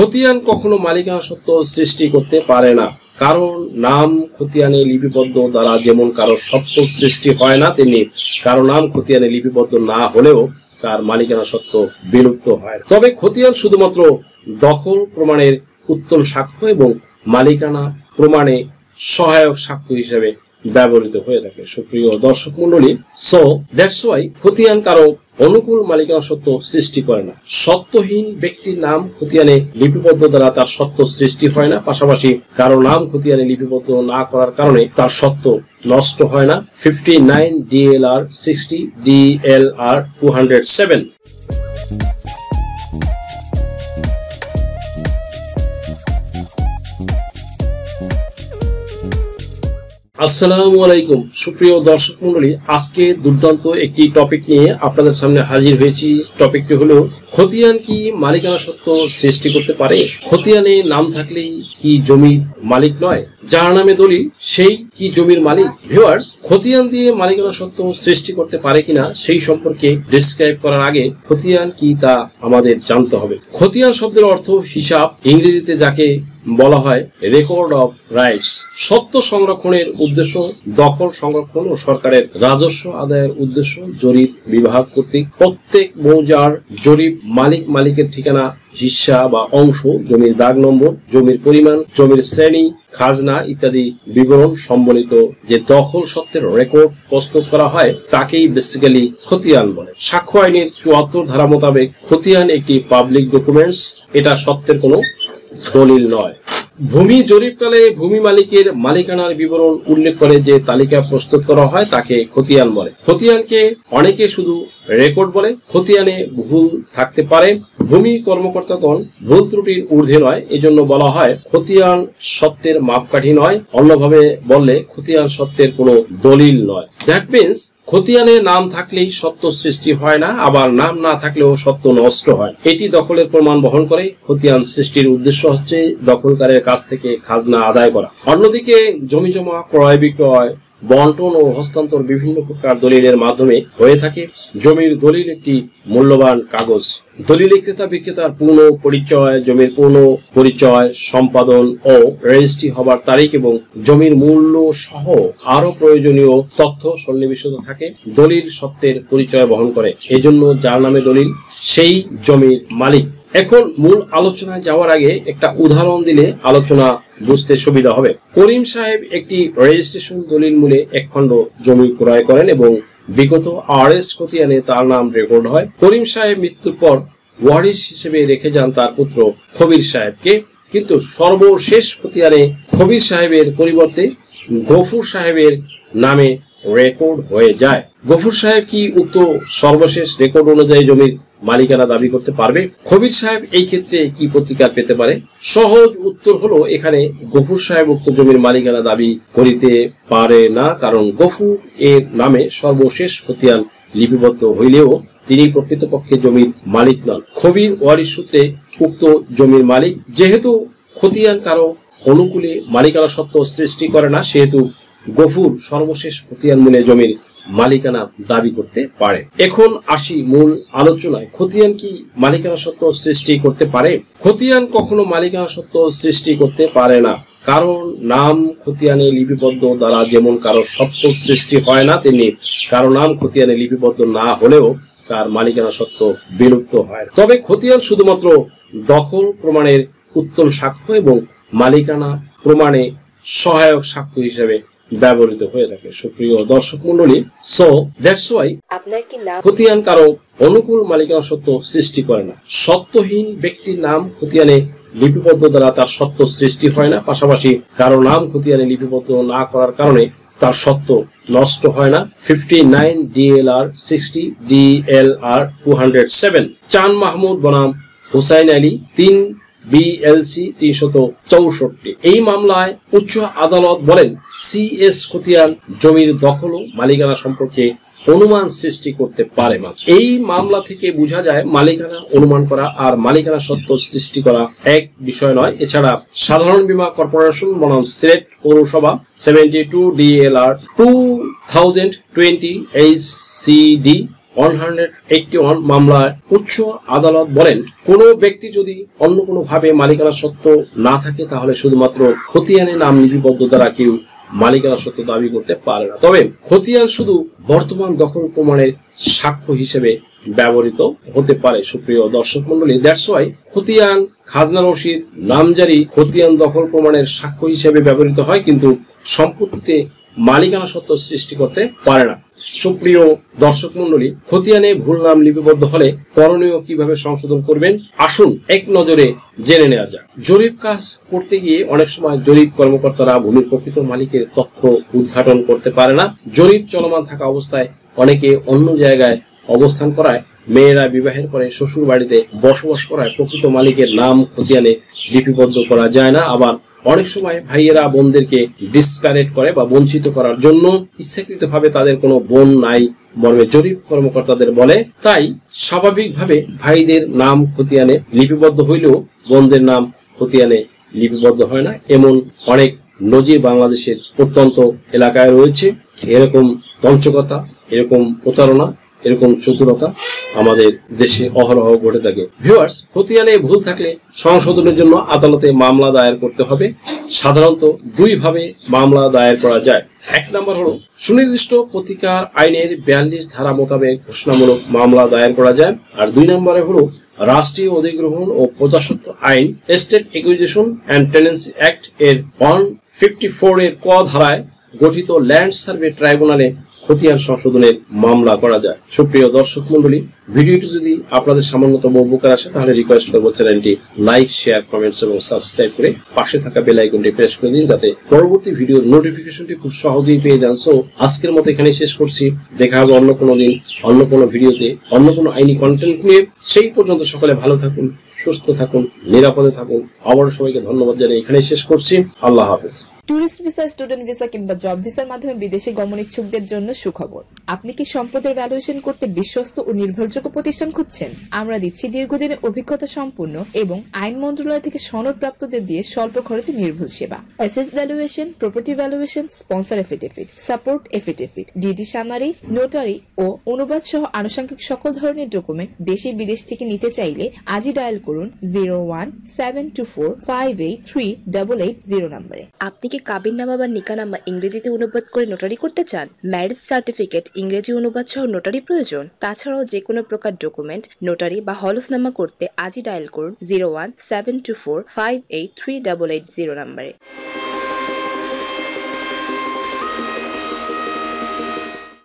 খতিয়ান কখনো মালিকানা সত্ত্ব সৃষ্টি করতে পারে না, কারণ নাম খতিয়ানে লিপিবদ্ধ দ্বারা যেমন কারো সত্ত্ব সৃষ্টি হয় না, তেমনি কারো নাম খতিয়ানে লিপিবদ্ধ না হলেও তার মালিকানা সত্ত্ব বিলুপ্ত হয়। তবে খতিয়ান শুধুমাত্র দখল প্রমাণের উত্তম সাক্ষ্য এবং মালিকানা প্রমাণে সহায়ক সাক্ষ্য হিসেবে ব্যবহৃত হয়ে থাকে। সুপ্রিয় দর্শক মন্ডলী, সো দ্যাটস ওয়াই খতিয়ান কারো অনুকূল মালিকানা সত্ত্ব সৃষ্টি করে না। সত্ত্বহীন ব্যক্তির নাম খতিয়ানে লিপিবদ্ধ দ্বারা তার সত্ত্ব সৃষ্টি হয় না, পাশাপাশি কারো নাম খতিয়ানে লিপিবদ্ধ না করার কারণে তার সত্ত্ব নষ্ট হয় না। 59 DLR 60 DLR 207। আসসালামু আলাইকুম সুপ্রিয় দর্শক মন্ডলী, আজকে দুর্দান্ত একটি টপিক নিয়ে আপনাদের সামনে হাজির হয়েছি। টপিকটি হলো খতিয়ান কি মালিকানা সত্ত্ব সৃষ্টি করতে পারে? খতিয়ানে নাম থাকলেই কি জমির মালিক নয়? যার নামে দলিল সেই কি জমির মালিক? ভিউয়ার্স, খতিয়ান দিয়ে মালিকানা সত্ত্ব সৃষ্টি করতে পারে কিনা সেই সম্পর্কে ডিসক্রাইব করার আগে খতিয়ান কি তা আমাদের জানতে হবে। খতিয়ান শব্দের অর্থ হিসাব, ইংরেজিতে যাকে বলা হয় রেকর্ড অফ রাইটস। সত্ত্ব সংরক্ষণের উদ্দেশ্য দখল, সংরক্ষণ ও সরকারের রাজস্ব আদায়ের উদ্দেশ্য জরিপ বিভাগ কর্তৃক প্রত্যেক মৌজার জরিপ, মালিকের ঠিকানা, হিস্সা বা অংশ, জমির দাগ নম্বর, জমির পরিমাণ, জমির শ্রেণী, খাজনা ইত্যাদি বিবরণ সম্বলিত যে দখল সত্ত্বের রেকর্ড প্রস্তুত করা হয় তাকেই বেসিক্যালি খতিয়ান বলে। সাক্ষ্য আইনের 74 ধারা মোতাবেক খতিয়ান একটি পাবলিক ডকুমেন্টস। এটা সত্ত্বের কোনো দলিল নয়। ভূমি জরিপকালে ভূমি মালিকের মালিকানার বিবরণ উল্লেখ করে যে তালিকা প্রস্তুত করা হয় তাকে খতিয়ান বলে। খতিয়ানকে অনেকে শুধু রেকর্ড বলে। খতিয়ানে ভুল থাকতে পারে। ভূমি কর্মকর্তাগণ ভুল ত্রুটির ঊর্ধ্বে নয়, এজন্য বলা হয় খতিয়ান সত্ত্বের মাপকাঠি নয়। অন্যভাবে বললে খতিয়ান সত্ত্বের কোনো দলিল নয়। দ্যাট মিনস খতিয়ানে নাম থাকলেই সত্ত্ব সৃষ্টি হয় না, আবার নাম না থাকলেও সত্ত্ব নষ্ট হয়। এটি দখলের প্রমাণ বহন করে। খতিয়ান সৃষ্টির উদ্দেশ্য হচ্ছে দখলকারের কাছ থেকে খাজনা আদায় করা। অন্যদিকে জমিজমা ক্রয় বিক্রয়, বন্টন ও হস্তান্তর বিভিন্ন প্রকার দলিলের মাধ্যমে হয়ে থাকে। জমির দলিল একটি মূল্যবান কাগজ। দলিলে ক্রেতা বিক্রেতার পূর্ণ পরিচয়, জমির পূর্ণ পরিচয়, সম্পাদন ও রেজিস্ট্রি হবার তারিখ এবং জমির মূল্য সহ আরো প্রয়োজনীয় তথ্য সন্নিবেশিত থাকে। দলিল সত্ত্বের পরিচয় বহন করে, এজন্য যার নামে দলিল সেই জমির মালিক। এখন মূল আলোচনায় যাওয়ার আগে একটা উদাহরণ দিলে আলোচনা বুঝতে সুবিধা হবে। করিম সাহেব একটি রেজিস্ট্রেশন দলিল মূলে এক খণ্ড জমি ক্রয় করেন এবং বিগত RS খতিয়ানে তার নাম রেকর্ড হয়। করিম সাহেব মৃত্যুর পর ওয়ারিশ হিসেবে রেখে যান তার পুত্র খবির সাহেবকে, কিন্তু সর্বশেষ খতিয়ানে খবির সাহেবের পরিবর্তে গফুর সাহেবের নামে রেকর্ড হয়ে যায়। গফুর সাহেব কি উক্ত সর্বশেষ রেকর্ড অনুযায়ী জমির মালিকানা দাবি করতে পারবে? খবির সাহেব এই ক্ষেত্রে কি প্রতিকার পেতে পারে? সহজ উত্তর হলো এখানে গফুর সাহেব উক্ত জমির মালিকানা দাবি করিতে পারে না, কারণ গফুর এর নামে সর্বশেষ খতিয়ান লিপিবদ্ধ হইলেও তিনি প্রকৃতপক্ষে জমির মালিক নন। খবির ওয়ারিশ সূত্রে উক্ত জমির মালিক। যেহেতু খতিয়ান কারো অনুকূলে মালিকানা সত্ত্ব সৃষ্টি করে না, সেহেতু গফুর সর্বশেষ খতিয়ান মূলে জমির মালিকানা দাবি করতে পারে। এখন আসি মূল আলোচনায়। খতিয়ান কি মালিকানা সত্ত্ব সৃষ্টি করতে পারে? খতিয়ান কখনো মালিকানা সত্ত্ব সৃষ্টি করতে পারে না, কারণ নাম খতিয়ানে লিপিবদ্ধ দ্বারা যেমন কারো সত্ত্ব সৃষ্টি হয় না, তেমনি কারো নাম খতিয়ানে লিপিবদ্ধ না হলেও তার মালিকানা সত্ত্ব বিলুপ্ত হয়। তবে খতিয়ান শুধুমাত্র দখল প্রমাণের উত্তম সাক্ষ্য এবং মালিকানা প্রমাণে সহায়ক সাক্ষ্য হিসেবে ব্যবহৃত হয়ে থাকে। সুপ্রিয় দর্শক মন্ডলী, সো দ্যাটস ওয়াই খতিয়ান কারো অনুকূল মালিকানা সত্ত্ব সৃষ্টি করে না। সত্ত্বহীন ব্যক্তির নাম খতিয়ানে লিপিবদ্ধ দ্বারা তার সত্ত্ব সৃষ্টি হয় না, পাশাপাশি কারো নাম খতিয়ানে লিপিবদ্ধ না করার কারণে তার সত্ত্ব নষ্ট হয় না। 59 DLR 60 DLR 207। চান মাহমুদ বনাম হুসাইন আলী 3 BLC 364। এই মামলায় উচ্চ আদালত বলেন CS খতিয়ান জমির দখল ও মালিকানা সম্পর্কে অনুমান সৃষ্টি করতে পারে না। এই মামলা থেকে বোঝা যায় মালিকানা অনুমান করা আর মালিকানা সত্ত্ব সৃষ্টি করা এক বিষয় নয়। এছাড়া সাধারণ বীমা কর্পোরেশন বনাম সিলেট পৌরসভা 72 DLR 2020 HCD 181 মামলায় উচ্চ আদালত বলেন, কোনো ব্যক্তি যদি অন্য কোনো ভাবে মালিকানা সত্ত্ব না থাকে তাহলে শুধুমাত্র খতিয়ানে নাম লিপিবদ্ধ দ্বারা কেউ মালিকানা সত্ত্ব দাবি করতে পারে না। তবে খতিয়ান শুধু বর্তমান দখল প্রমাণের সাক্ষ্য হিসেবে ব্যবহৃত হতে পারে। সুপ্রিয় দর্শক মন্ডলী, দ্যাটস ওয়াই খতিয়ান, খাজনা রসিদ, নামজারি খতিয়ান দখল প্রমাণের সাক্ষ্য হিসেবে ব্যবহৃত হয়, কিন্তু সম্পত্তিতে মালিকানা সত্ত্ব সৃষ্টি করতে পারে না। সুপ্রিয় দর্শক মন্ডলী, খতিয়ানে ভুল নাম লিপিবদ্ধ হলে করণীয় কিভাবে সংশোধন করবেন আসুন এক নজরে জেনে নেওয়া যাক। জরিপ কাজ করতে গিয়ে অনেক সময় জরিপ কর্মকর্তারা ভূমির প্রকৃত মালিকের তথ্য উদ্ঘাটন করতে পারে না। জরিপ চলমান থাকা অবস্থায় অনেকে অন্য জায়গায় অবস্থান করায়, মেয়েরা বিবাহের পরে শ্বশুর বাড়িতে বসবাস করায় প্রকৃত মালিকের নাম খতিয়ানে লিপিবদ্ধ করা যায় না। আবার অনেক সময় ভাইয়েরা বোনদেরকে ডিসপ্যারেট করে বা বঞ্চিত করার জন্য ইচ্ছাকৃতভাবে তাদের কোনো বোন নাই মর্মে জরিপ কর্মকর্তাদের বলে। তাই স্বাভাবিকভাবে ভাইদের নাম খতিয়ানে লিপিবদ্ধ হইলেও বোনদের নাম খতিয়ানে লিপিবদ্ধ হয় না। এমন অনেক নজির বাংলাদেশের প্রত্যন্ত এলাকায় রয়েছে। এরকম তঞ্চকতা, এরকম প্রতারণা, এরকম চতুরতা আমাদের দেশে অহরহ ঘটে থাকে। ভিউয়ার্স, খতিয়ানে ভুল থাকলে সংশোধনের জন্য আদালতে মামলা দায়ের করতে হবে। সাধারণত দুই ভাবে মামলা দায়ের করা যায়। এক নম্বর হলো সুনির্দিষ্ট প্রতিকার আইনের 42 ধারা মোতাবেক ঘোষণামূলক মামলা দায়ের করা যায়। আর দুই নম্বরে হলো রাষ্ট্রীয় অধিগ্রহণ ও প্রজাস্বত্ব আইন, state acquisition and tenancy act এর 154 এর ক ধারায় গঠিত ল্যান্ড সার্ভে ট্রাইব্যুনালে খতিয়ান সংশোধনের মামলা করা যায়। সুপ্রিয় দর্শক মন্ডলী, ভিডিওটি যদি আপনাদের সামান্যতম উপকার আসে তাহলে রিকোয়েস্ট করবো চ্যানেলটি লাইক, শেয়ার, কমেন্টস এবং সাবস্ক্রাইব করে পাশে থাকা বেল আইকনটি প্রেস করে দিন, যাতে পরবর্তী ভিডিওর নোটিফিকেশনটি খুব সহজেই পেয়ে যান। সো আজকের মতো এখানে শেষ করছি। দেখা হবে অন্য কোনো দিন, অন্য কোনো ভিডিওতে, অন্য কোনো আইনি কন্টেন্ট নিয়ে। সেই পর্যন্ত সকলে ভালো থাকুন, সুস্থ থাকুন, নিরাপদে থাকুন। আবারও সবাইকে ধন্যবাদ জানিয়ে এখানে শেষ করছি। আল্লাহ হাফেজ। ট্যুরিস্ট ভিসা, স্টুডেন্ট ভিসা কিংবা জব ভিসার মাধ্যমে বিদেশে গমন ইচ্ছুকদের জন্য সুখবর। আপনি কি সম্পদের ভ্যালুয়েশন করতে বিশ্বস্ত ও নির্ভরযোগ্য প্রতিষ্ঠান খুঁজছেন? আমরা দিচ্ছি দীর্ঘদিনের অভিজ্ঞতা সম্পন্ন এবং আইন মন্ত্রণালয় থেকে সনদপ্রাপ্তদের দিয়ে স্বল্প খরচে নির্ভুল সেবা। Asset valuation, property valuation, sponsor affidavit, support affidavit, DD summary, notary ও অনুবাদ সহ আনুষঙ্গিক সকল ধরনের ডকুমেন্ট দেশে বিদেশ থেকে নিতে চাইলে আজই ডায়াল করুন 0172458388 নম্বরে। আপনি কি কাবিননামা বা নিকানামা ইংরেজিতে অনুবাদ করে নোটারি করতে চান? ম্যারেজ সার্টিফিকেট ইংরেজি অনুবাদ সহ নোটারি প্রয়োজন? তাছাড়াও যে কোনো প্রকার ডকুমেন্ট নোটারি বা হলফনামা করতে আজই ডায়াল করুন 0172458388 নম্বরে।